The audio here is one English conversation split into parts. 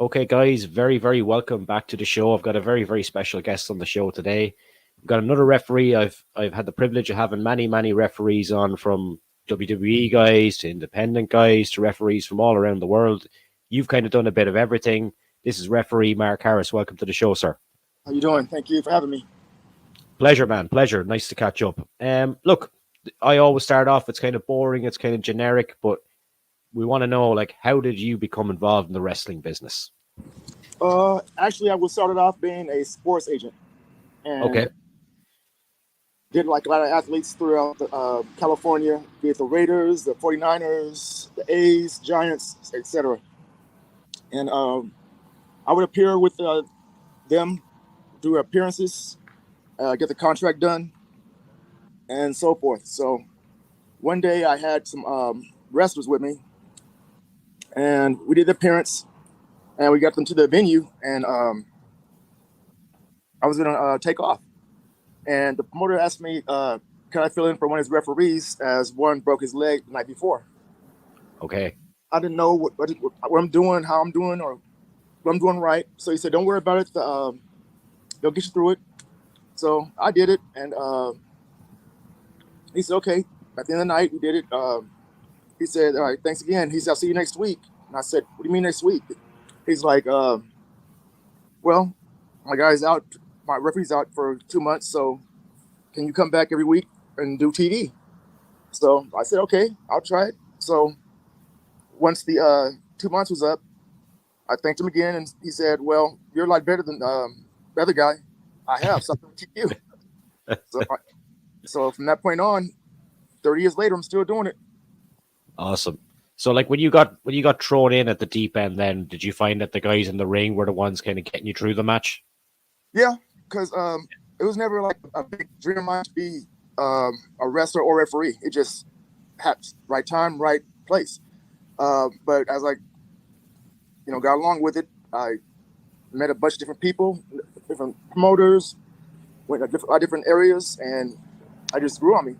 Okay, guys, very, very welcome back to the show. I've got a very, very special guest on the show today. We've got another referee. I've had the privilege of having many referees on, from WWE guys to independent guys to referees from all around the world. You've kind of done a bit of everything. This is referee Marc Harrs. Welcome to the show, sir. How you doing? Thank you for having me. Pleasure, man. Pleasure. Nice to catch up. Look, I always start off, it's kind of boring, it's kind of generic, but we want to know, like, how did you become involved in the wrestling business? Actually, I was started off being a sports agent, and Okay. did like a lot of athletes throughout California, be it the Raiders, the 49ers, the A's, Giants, etc. And I would appear with them, do appearances, get the contract done, and so forth. So one day I had some wrestlers with me, and we did the appearance, and we got them to the venue, and I was gonna take off, and the promoter asked me, "Can I fill in for one of his referees as one broke his leg the night before?" Okay. I didn't know what I'm doing, how I'm doing, or what I'm doing right. So he said, "Don't worry about it. They'll get you through it." So I did it, and he said, "Okay." At the end of the night, we did it. He said, "All right, thanks again." He said, "I'll see you next week." And I said, "What do you mean next week?" He's like, "Well, my guy's out, my referee's out for 2 months, so can you come back every week and do TV?" So I said, "Okay, I'll try it." So once the 2 months was up, I thanked him again, and he said, "Well, you're a lot better than the other guy. I have something to teach you." So from that point on, 30 years later, I'm still doing it. Awesome. So, like, when you got thrown in at the deep end, then did you find that the guys in the ring were the ones kind of getting you through the match? Yeah, because it was never like a big dream of mine to be a wrestler or referee. It just happened, right time, right place. But as I, got along with it, I met a bunch of different people, different promoters, went to different areas, and I just grew on me.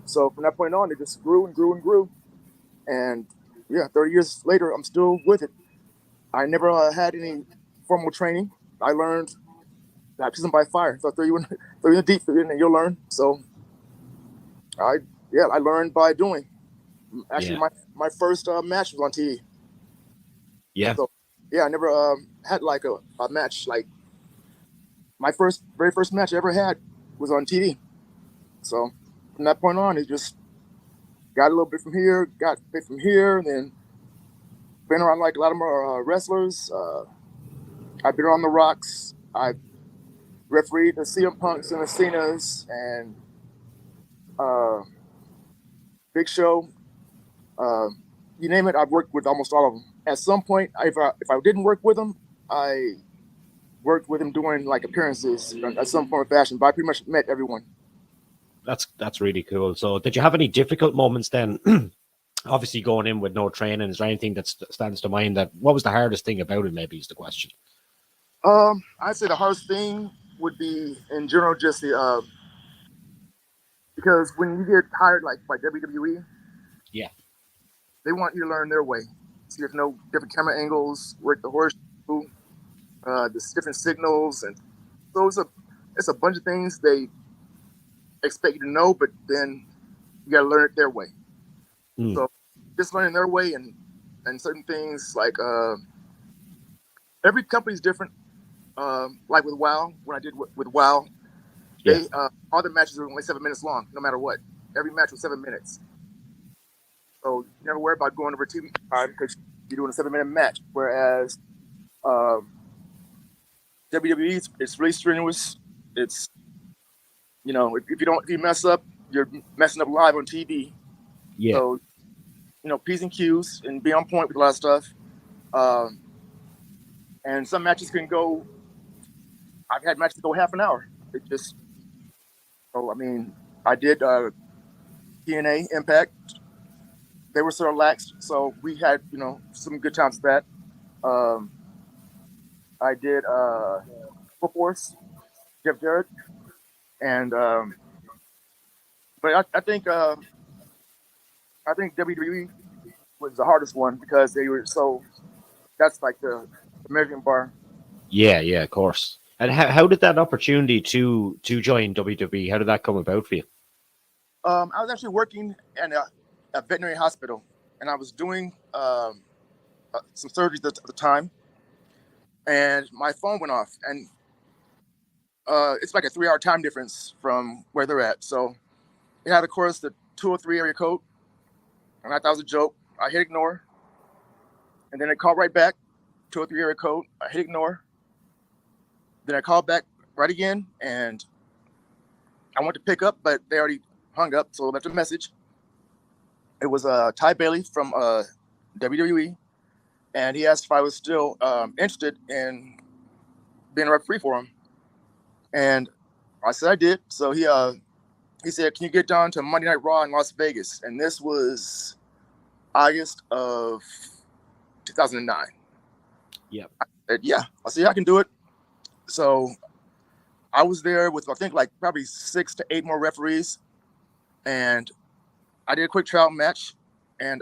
So from that point on, it just grew and grew and grew. And yeah, 30 years later, I'm still with it. I never had any formal training. I learned baptism by fire. So throw you in the deep end and you'll learn. So I learned by doing. Actually, my first match was on TV. Yeah. So yeah, I never had like a match. Like my very first match I ever had was on TV. So from that point on, it just got a little bit from here, got a bit from here, and then been around like a lot of more wrestlers. I've been around the Rocks. I've refereed the CM Punks and the Cenas and Big Show. You name it, I've worked with almost all of them. At some point, if I didn't work with them, I worked with them doing like appearances at some form of fashion. But I pretty much met everyone. That's really cool. So, did you have any difficult moments then? Obviously, going in with no training, is there anything that stands to mind? That what was the hardest thing about it? Maybe is the question. I'd say the hardest thing would be in general just the because when you get hired like by WWE, yeah, they want you to learn their way. So you have to know different camera angles, work the horseshoe, the different signals, and so it's a bunch of things they expect you to know, but then you got to learn it their way. So just learning their way and certain things like every company's different. Like with WoW, when I did with WoW, they all the matches are only 7 minutes long, no matter what. Every match was 7 minutes. So you never worry about going over TV time because you're doing a 7 minute match. Whereas WWE, it's really strenuous. It's if you mess up, you're messing up live on TV. Yeah. So P's and Q's and be on point with a lot of stuff. And some matches can go. I've had matches go half an hour. It just. So I mean, I did TNA Impact. They were sort of lax, so we had some good times with that. I did Full Force, Jeff Jarrett, and but I think WWE was the hardest one because they were so. That's like the American bar. Yeah, of course. And how did that opportunity to join WWE? How did that come about for you? I was actually working in a veterinary hospital, and I was doing some surgeries at the time, and my phone went off, and it's like a 3-hour time difference from where they're at. So it had, of course, the 203 area code, and I thought it was a joke. I hit ignore, and then it called right back, 203 area code. I hit ignore. Then I called back right again, and I went to pick up, but they already hung up, so I left a message. It was Ty Bailey from WWE, and he asked if I was still interested in being a referee for him. And I said I did. So he said, "Can you get down to Monday Night Raw in Las Vegas?" And this was August of 2009. Yep. I said, "Yeah." I said, "Yeah, I can do it." So I was there with, I think, like probably 6 to 8 more referees, and I did a quick trial match. And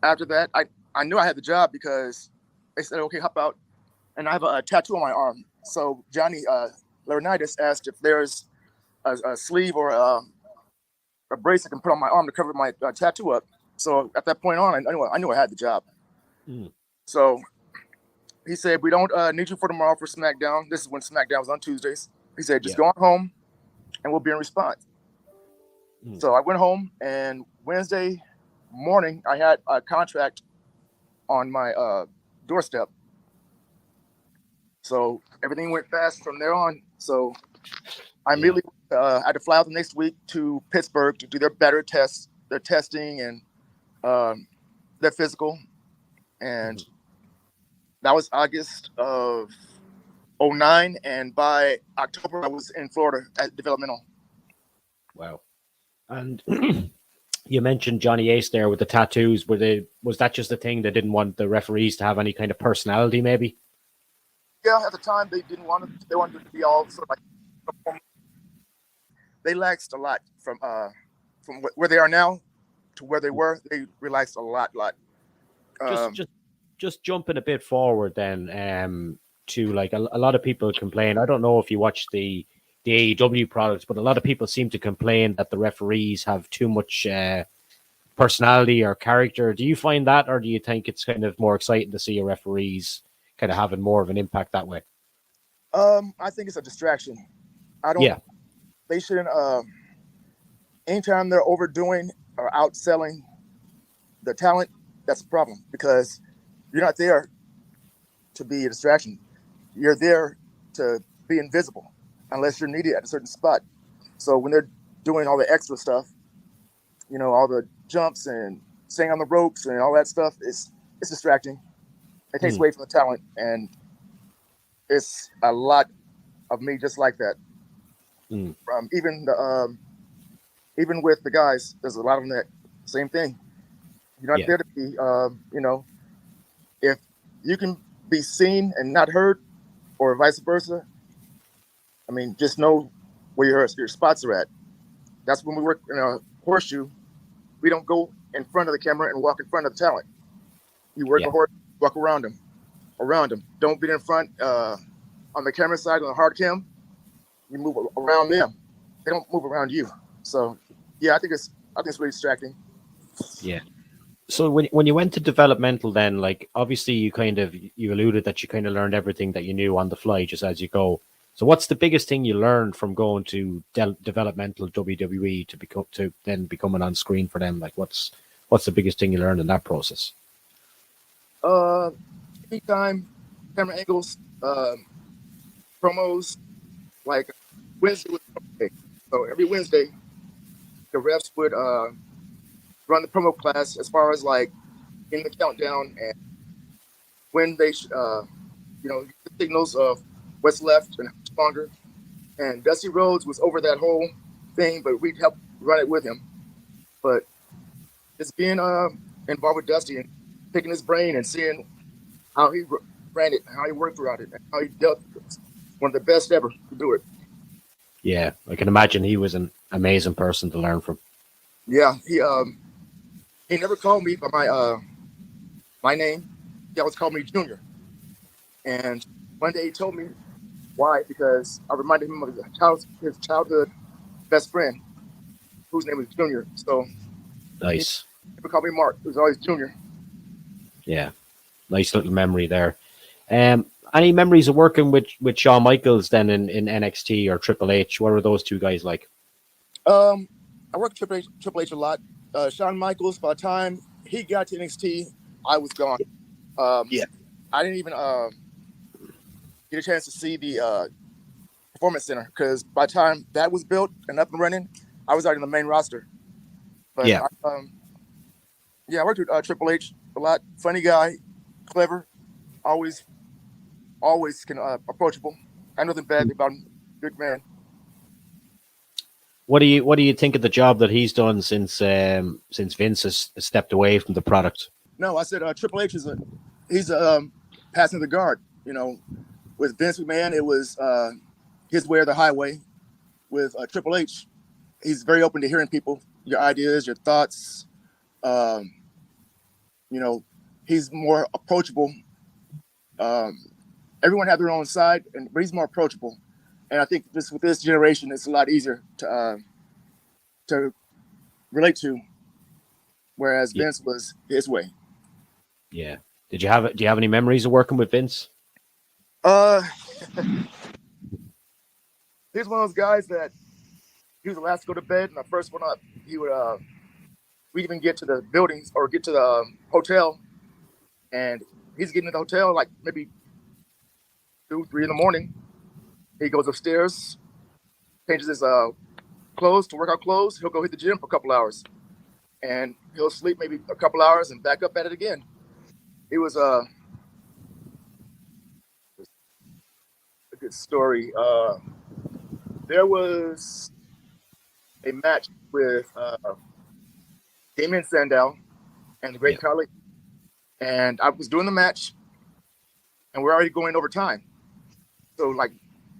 after that, I knew I had the job because they said, "Okay, hop out." And I have a tattoo on my arm. So Johnny Laurinaitis asked if there's a sleeve or a brace I can put on my arm to cover my tattoo up. So at that point on, I knew I had the job. Mm. So he said, "We don't need you for tomorrow for SmackDown." This is when SmackDown was on Tuesdays. He said, "Just go on home and we'll be in response." Mm. So I went home, and Wednesday morning, I had a contract on my doorstep. So everything went fast from there on. So I immediately had to fly out the next week to Pittsburgh to do their better tests, their testing, and their physical. And that was August of 2009. And by October, I was in Florida at developmental. Wow. And you mentioned Johnny Ace there with the tattoos. Was that just a thing they didn't want the referees to have any kind of personality, maybe? Yeah, at the time they didn't want it. They wanted it to be all sort of like. They relaxed a lot from where they are now to where they were. They relaxed a lot. Just jumping a bit forward then, to like a lot of people complain. I don't know if you watch the AEW products, but a lot of people seem to complain that the referees have too much personality or character. Do you find that, or do you think it's kind of more exciting to see your referees kind of having more of an impact that way? I think it's a distraction. I don't. Yeah. They shouldn't. Anytime they're overdoing or outselling the talent, that's a problem, because you're not there to be a distraction. You're there to be invisible unless you're needed at a certain spot. So when they're doing all the extra stuff, all the jumps and staying on the ropes and all that stuff, it's distracting. It takes away from the talent, and it's a lot of me just like that. Even with the guys, there's a lot of them that same thing. You're not there to be, if you can be seen and not heard, or vice versa. I mean, just know where your spots are at. That's when we work in a horseshoe. We don't go in front of the camera and walk in front of the talent. You work a horse, walk around them. Don't be in front on the camera side on the hard cam. You move around them. They don't move around you. So, yeah, I think it's really distracting. Yeah. So when you went to developmental, then, like, obviously you alluded that you kind of learned everything that you knew on the fly just as you go. So what's the biggest thing you learned from going to developmental WWE to then becoming on screen for them? Like, what's the biggest thing you learned in that process? Anytime, camera angles, promos. Like Wednesday was promo day. So every Wednesday, the refs would run the promo class as far as like in the countdown and when they the signals of what's left and how much longer. And Dusty Rhodes was over that whole thing, but we'd help run it with him. But just being involved with Dusty and picking his brain and seeing how he ran it, how he worked throughout it, and how he dealt with it. One of the best ever to do it. Yeah, I can imagine he was an amazing person to learn from. Yeah, he never called me by my name. he always called me Junior. And one day he told me why, because I reminded him of his childhood best friend, whose name was Junior. So Nice. he would call me Mark. It was always Junior. Yeah. Nice little memory there. Any memories of working with Shawn Michaels then in NXT or Triple H? What were those two guys like? I worked with Triple H a lot. Shawn Michaels, by the time he got to NXT, I was gone. Yeah. I didn't even get a chance to see the Performance Center, because by the time that was built and up and running, I was already in the main roster. But yeah, I worked with Triple H a lot. Funny guy, clever, always approachable. I know nothing bad about him. Good man. What do you think of the job that he's done since Vince has stepped away from the product? No, I said Triple H he's passing the guard. You know, with Vince McMahon, it was his way or the highway. With Triple H, he's very open to hearing people, your ideas, your thoughts. You know, he's more approachable. Everyone has their own side, but he's more approachable. And I think with this generation, it's a lot easier to relate to, whereas Vince was his way. Yeah. Do you have any memories of working with Vince? He's one of those guys that he was the last to go to bed and the first one up. He would we even get to the buildings or get to the hotel, and he's getting to the hotel like maybe 2, 3 in the morning. He goes upstairs, changes his clothes to workout clothes. He'll go hit the gym for a couple hours, and he'll sleep maybe a couple hours and back up at it again. It was a good story. There was a match with Damien Sandow and the Great Khali, and I was doing the match, and we're already going over time. So like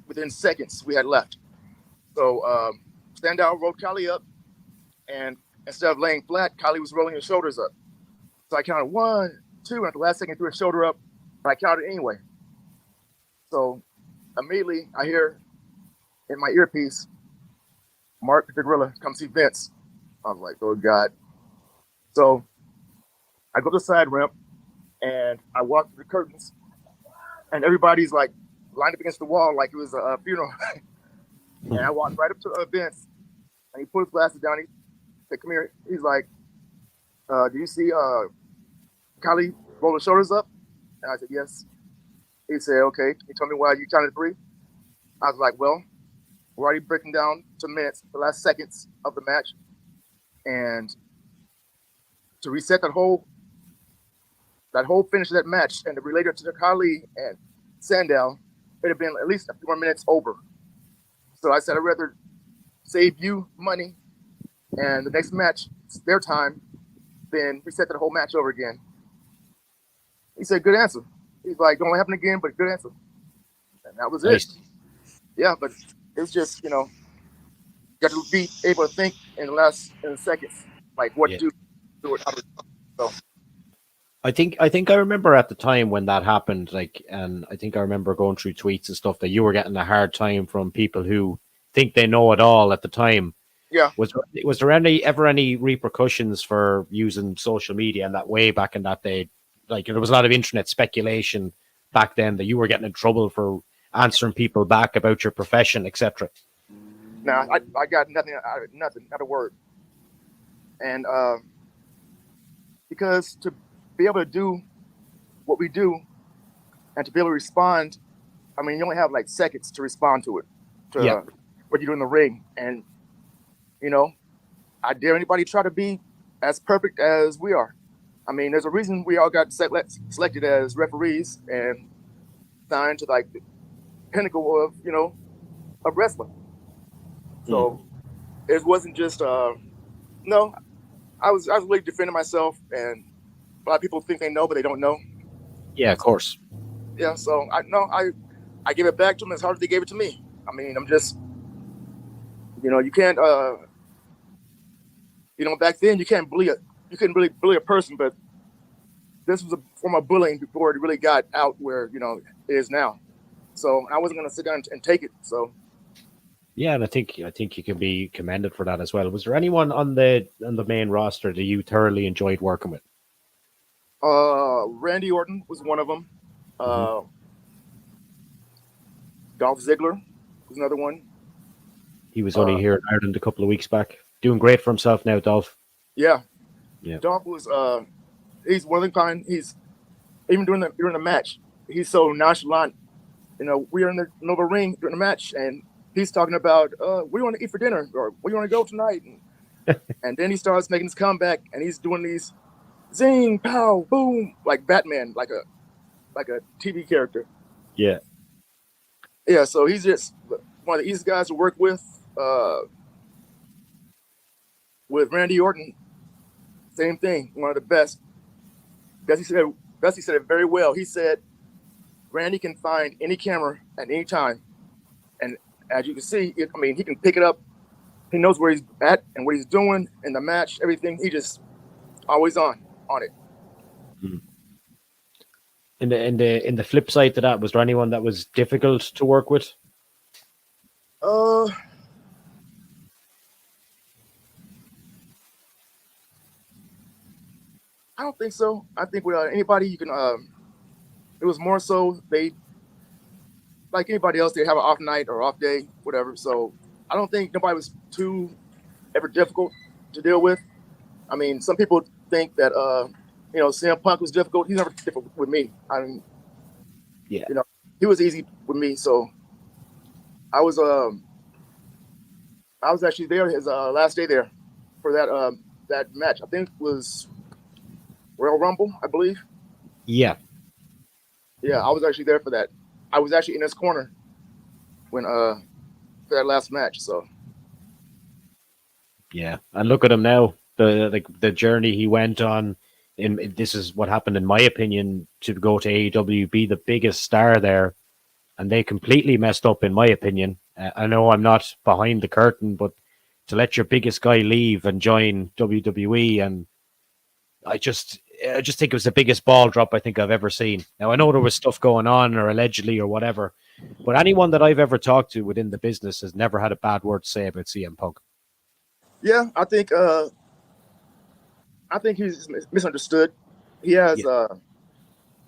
within seconds we had left. So Sandow rolled Khali up, and instead of laying flat, Khali was rolling his shoulders up. So I counted 1, 2, and at the last second threw his shoulder up, but I counted anyway. So immediately I hear in my earpiece, Mark the Gorilla, come see Vince. I was like, oh God. So I go to the side ramp and I walk through the curtains, and everybody's like lined up against the wall like it was a funeral. And I walked right up to Vince, and he put his glasses down. He said, come here. He's like, do you see Khali roll his shoulders up? And I said, yes. He said, okay, can you tell me why you counted 3? I was like, well, we're already breaking down to minutes, the last seconds of the match. And to reset that whole finish of that match and to relate it to the Khali and Sandow, it'd have been at least a few more minutes over. So I said, I'd rather save you money and the next match, their time, than reset that whole match over again. He said, good answer. He's like, don't happen again, but good answer. And that was it. Yeah, but it was just, you got to be able to think in seconds, like what to do it. So I think I remember at the time when that happened, and I think I remember going through tweets and stuff that you were getting a hard time from people who think they know it all at the time. Yeah. Was there ever any repercussions for using social media in that way back in that day? Like, there was a lot of internet speculation back then that you were getting in trouble for answering people back about your profession, etc. Nah, I got nothing, not a word. And because to be able to do what we do and to be able to respond, I mean, you only have like seconds to respond to it, what you do in the ring. And, I dare anybody try to be as perfect as we are. I mean, there's a reason we all got selected as referees and signed to like the pinnacle of, of wrestling. So it wasn't just, no, I was really defending myself, and a lot of people think they know, but they don't know. Yeah, of course. Yeah, so I gave it back to them as hard as they gave it to me. I mean, I'm just, you can't, back then you couldn't really bully a person, but this was a form of bullying before it really got out where it is now. So I wasn't going to sit down and take it. So Yeah, and I think you can be commended for that as well. Was there anyone on the main roster that you thoroughly enjoyed working with? Randy Orton was one of them. Mm-hmm. Dolph Ziggler was another one. He was only here in Ireland a couple of weeks back. Doing great for himself now, Dolph. Yeah. Yeah. Dolph was he's one of the kind. He's even during the match, he's so nonchalant. We are in the middle of a ring during the match, and he's talking about what do you want to eat for dinner, or where do you want to go tonight, and then he starts making his comeback, and he's doing these zing, pow, boom, like Batman, like a TV character. Yeah. Yeah, so he's just one of the easiest guys to work with. With Randy Orton, same thing, one of the best. Bessie said it very well. He said, Randy can find any camera at any time. And as you can see, he can pick it up. He knows where he's at and what he's doing in the match, everything. He just always on it. In the flip side to that, was there anyone that was difficult to work with? I don't think so. I think with anybody you can. It was more so they, like anybody else, they have an off night or off day, whatever. So I don't think nobody was too ever difficult to deal with. I mean, some people think that CM Punk was difficult. He's never difficult with me. I mean, yeah, he was easy with me. So I was actually there his last day there for that match. I think it was Royal Rumble, I believe. Yeah. Yeah, I was actually there for that. I was actually in his corner when for that last match. So yeah, and look at him now. The journey he went on. This is what happened, in my opinion, to go to AEW, be the biggest star there, and they completely messed up, in my opinion. I know I'm not behind the curtain, but to let your biggest guy leave and join WWE, and I just think it was the biggest ball drop I think I've ever seen. Now, I know there was stuff going on or allegedly or whatever, but anyone that I've ever talked to within the business has never had a bad word to say about CM Punk. Yeah, I think he's misunderstood. He has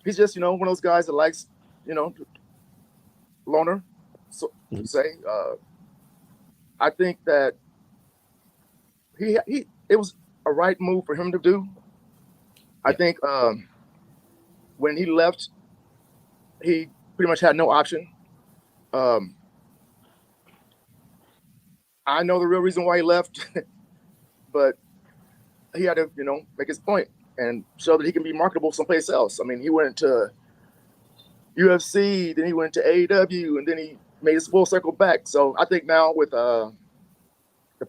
he's just one of those guys that likes loner, so to say. I think that it was a right move for him to do. I think when he left, he pretty much had no option. I know the real reason why he left, but he had to, make his point and show that he can be marketable someplace else. I mean, he went to UFC, then he went to AEW, and then he made his full circle back. So I think now with the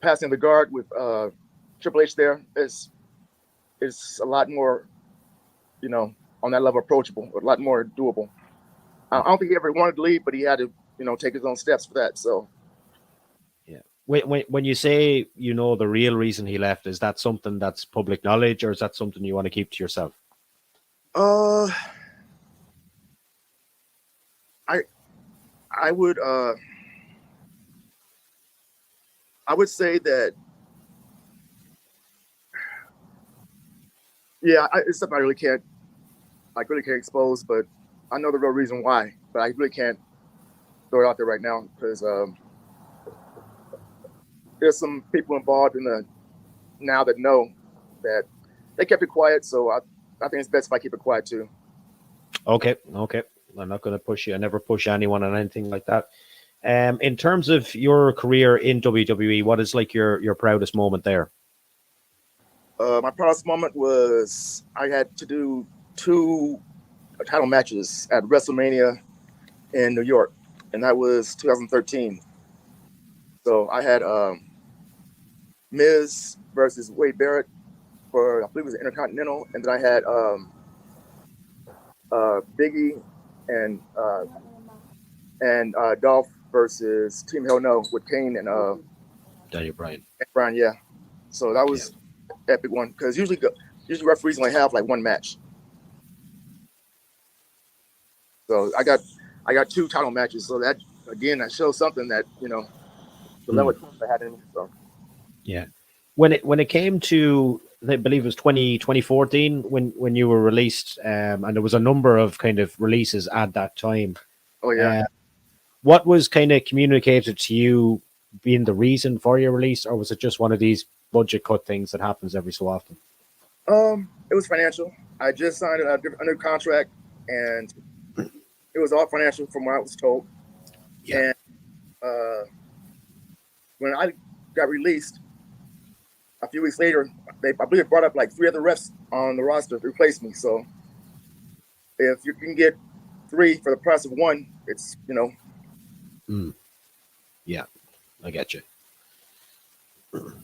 passing of the guard with Triple H there, it's a lot more, on that level approachable, a lot more doable. I don't think he ever wanted to leave, but he had to, take his own steps for that. So. Yeah. When you say the real reason he left, is that something that's public knowledge, or is that something you want to keep to yourself? I would say that it's something I really can't expose, but I know the real reason why, but I really can't throw it out there right now because there's some people involved now that know that they kept it quiet. So I think it's best if I keep it quiet too. Okay. I'm not going to push you. I never push anyone on anything like that. In terms of your career in WWE, what is like your proudest moment there? My proudest moment was I had to do 2 title matches at WrestleMania in New York, and that was 2013. So I had Miz versus Wade Barrett for, I believe it was Intercontinental, and then I had Biggie and Dolph versus Team Hell No with Kane and Daniel Bryan. Bryan, yeah. So that was epic one because usually referees only have like one match. So I got 2 title matches. So that shows something that the level of talent I had in me. So yeah, when it came to, I believe it was 2014 when you were released, and there was a number of kind of releases at that time. oh yeah. What was kind of communicated to you being the reason for your release, or was it just one of these budget cut things that happens every so often? It was financial. I just signed a new contract, and it was all financial from what I was told. Yeah. And when I got released, a few weeks later, I believe brought up like 3 other refs on the roster to replace me. So if you can get 3 for the price of 1, it's Yeah, I get you.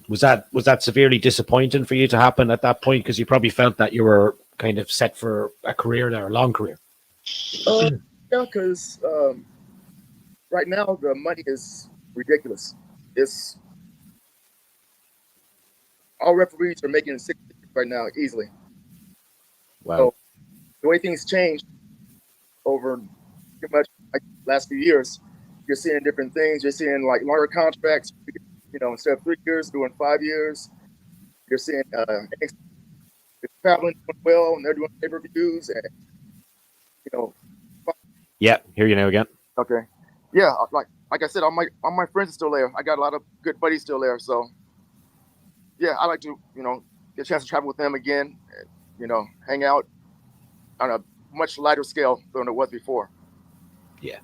Was that severely disappointing for you to happen at that point? Because you probably felt that you were kind of set for a career there, a long career. Yeah, because right now the money is ridiculous. It's all referees are making 6 figures right now easily. Wow. So the way things changed over pretty much like the last few years, you're seeing different things. You're seeing like longer contracts. Instead of 3 years, doing 5 years. You're seeing NXT traveling doing well, and they're doing pay-per-views, and Yeah, hear you now again. Okay. Yeah, like I said, all my friends are still there. I got a lot of good buddies still there. So yeah, I like to, get a chance to travel with them again, and, hang out on a much lighter scale than it was before. Yeah.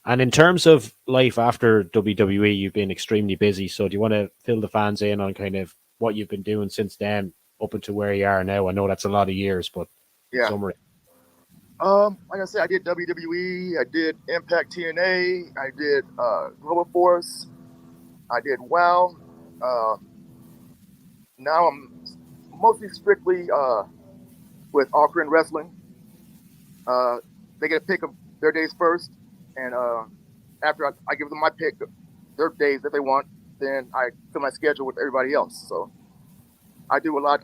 And in terms of life after WWE, you've been extremely busy. So do you want to fill the fans in on kind of what you've been doing since then up until where you are now? I know that's a lot of years, but Yeah. summary. Like I said, I did WWE, I did Impact TNA, I did Global Force, I did WoW. Now I'm mostly strictly with All Korean Wrestling. They get to pick their days first, and after I give them my pick, their days that they want, then I fill my schedule with everybody else. So I do a lot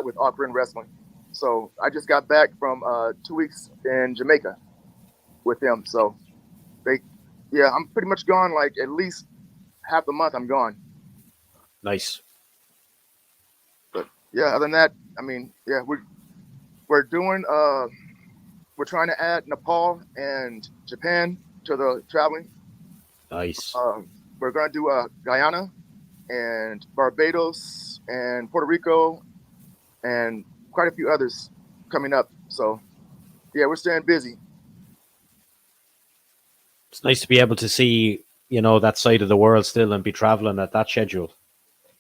with All Korean Wrestling. So I just got back from 2 weeks in Jamaica with them. So I'm pretty much gone. Like at least half the month I'm gone. Nice. But yeah, other than that, I mean, yeah, we're doing we're trying to add Nepal and Japan to the traveling. Nice. We're gonna do Guyana and Barbados and Puerto Rico and quite a few others coming up. So yeah, we're staying busy. It's nice to be able to see, that side of the world still and be traveling at that schedule.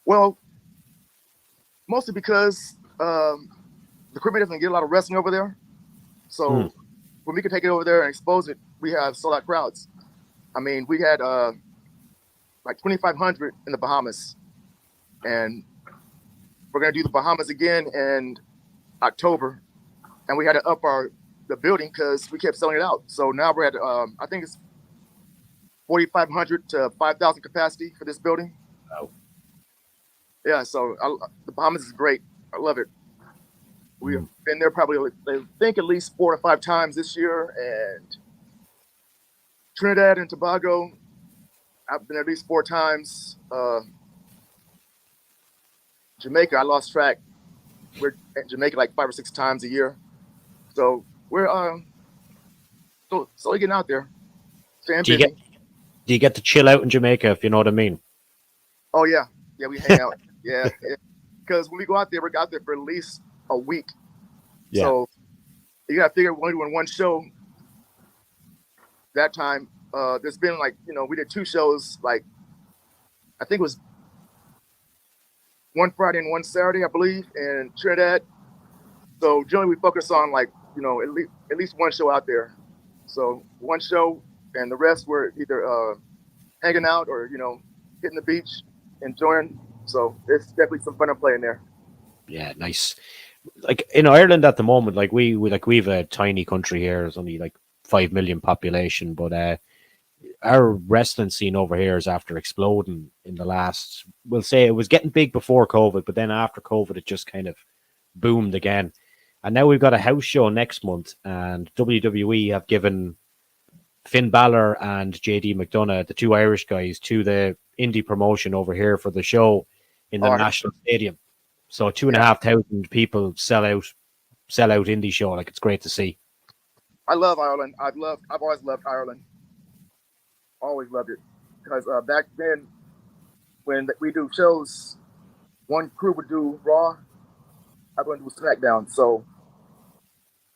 Well, mostly because the Caribbean doesn't get a lot of wrestling over there. So when we can take it over there and expose it, we have sold out crowds. I mean, we had like 2,500 in the Bahamas, and we're gonna do the Bahamas again in October, and we had to up the building because we kept selling it out. So now we're at I think it's 4,500 to 5,000 capacity for this building. Wow. Yeah, so the Bahamas is great. I love it. We've been there probably, I think, at least 4 to 5 times this year, and Trinidad and Tobago, I've been at least 4 times. Jamaica, I lost track. We're at Jamaica like 5 or 6 times a year. So we're slowly getting out there. Staying busy. Do you get to chill out in Jamaica, if you know what I mean? Oh, yeah. Yeah, we hang out. Yeah. Because when we go out there, we're out there for at least a week. Yeah. So you got to figure we're only doing one show that time. There's been like, we did 2 shows, like, I think it was one Friday and one Saturday, I believe, in Trinidad. So generally we focus on like, at least one show out there. So one show, and the rest were either hanging out or, hitting the beach, enjoying. So it's definitely some fun to play in there. Yeah, nice. Like in Ireland at the moment, like we've a tiny country here. There's only like 5 million population, but our wrestling scene over here is after exploding in the last. We'll say it was getting big before COVID, but then after COVID, it just kind of boomed again. And now we've got a house show next month, and WWE have given Finn Balor and JD McDonough, the two Irish guys, to the indie promotion over here for the show in the National Stadium. So 2,500 people sell out indie show. Like, it's great to see. I love Ireland. I've always loved Ireland. Always loved it. Because back then, when we do shows, one crew would do Raw, I'm going to do SmackDown. So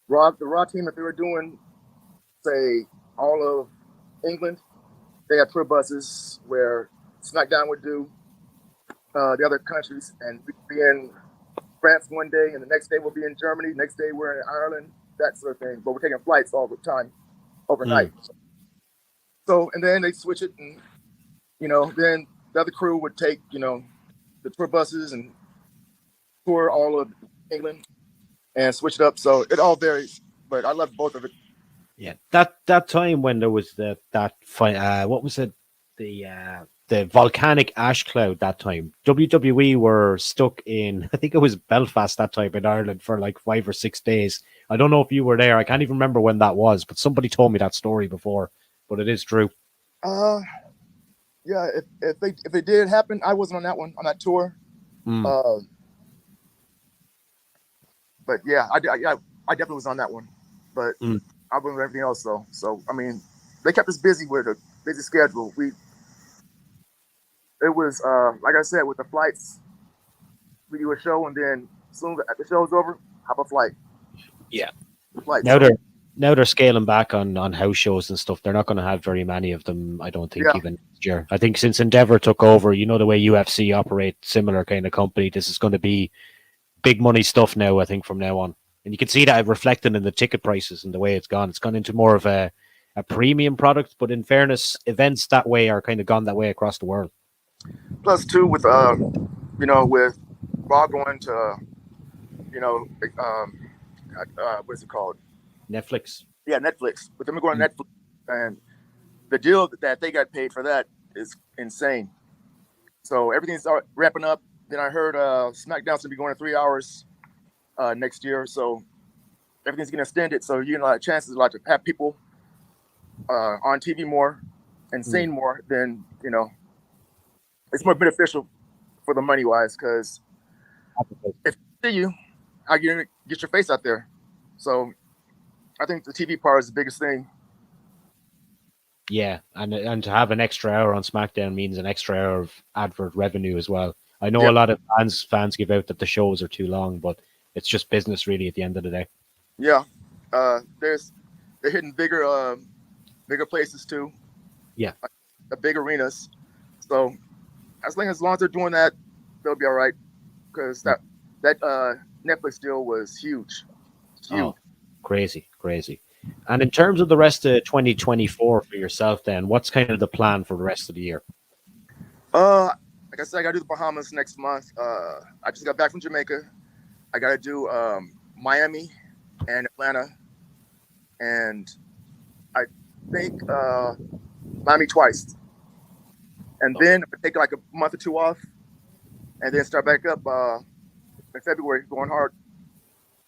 the Raw team, if they were doing, say, all of England, they had tour buses where SmackDown would do the other countries, and we'd be in France one day, and the next day we'll be in Germany, next day we're in Ireland, that sort of thing. But we're taking flights all the time, overnight. So, and then they switch it, and, then the other crew would take, the tour buses and tour all of England and switch it up. So it all varies, but I love both of it. Yeah, that time when there was that fight, what was it? The volcanic ash cloud that time. WWE were stuck in, I think it was Belfast that time in Ireland for like 5 or 6 days. I don't know if you were there. I can't even remember when that was, but somebody told me that story before. But it is true. Yeah, if it did happen, I wasn't on that tour. But yeah, I definitely was on that one. But I wasn't with everything else though. So I mean, they kept us busy with a busy schedule. It was like I said, with the flights, we do a show, and then as soon as the show's over, hop a flight. Yeah. Flights. Now they're scaling back on house shows and stuff. They're not going to have very many of them, I don't think, even next year. I think since Endeavor took over, the way UFC operate, similar kind of company, this is going to be big money stuff now, I think, from now on. And you can see that reflected in the ticket prices and the way it's gone. It's gone into more of a premium product, but in fairness, events that way are kind of gone that way across the world. Plus, too, with with Raw going to, what is it called? Netflix. Yeah, Netflix. With them going to Netflix, and the deal that they got paid for that is insane. So everything's wrapping up. Then I heard SmackDown's going to be going to 3 hours next year. So everything's getting extended. So you know, chances to have people on TV more and seeing more than, it's more beneficial for the money wise, because if I see you, I get your face out there. So I think the TV part is the biggest thing. Yeah, and to have an extra hour on SmackDown means an extra hour of advert revenue as well. I know a lot of fans give out that the shows are too long, but it's just business really at the end of the day. Yeah, they're hitting bigger places too. Yeah, the big arenas. So as long as they're doing that, they'll be all right. Because that Netflix deal was huge. Huge. Oh, crazy. And in terms of the rest of 2024 for yourself, then what's kind of the plan for the rest of the year? Like I said, I got to do the Bahamas next month. I just got back from Jamaica. I got to do Miami and Atlanta, and I think Miami twice. And then I take like a month or two off, and then start back up in February, going hard.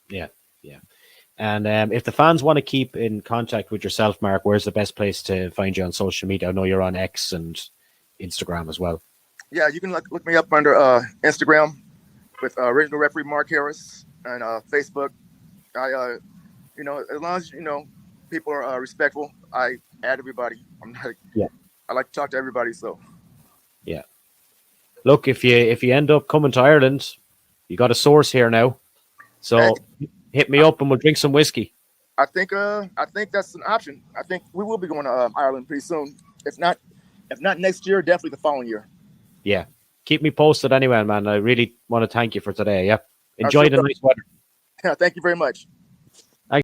Yeah. And if the fans want to keep in contact with yourself, Mark, where's the best place to find you on social media? I know you're on X and Instagram as well. Yeah, you can look me up under Instagram with original referee Marc Harrs, and Facebook. I, as long as people are respectful, I add everybody. I like to talk to everybody. So. Yeah. Look, if you end up coming to Ireland, you got a source here now. So hit me up and we'll drink some whiskey. I think that's an option. I think we will be going to Ireland pretty soon. If not next year, definitely the following year. Yeah. Keep me posted anyway, man. I really want to thank you for today. Yeah. Enjoy the nice weather. Yeah, thank you very much.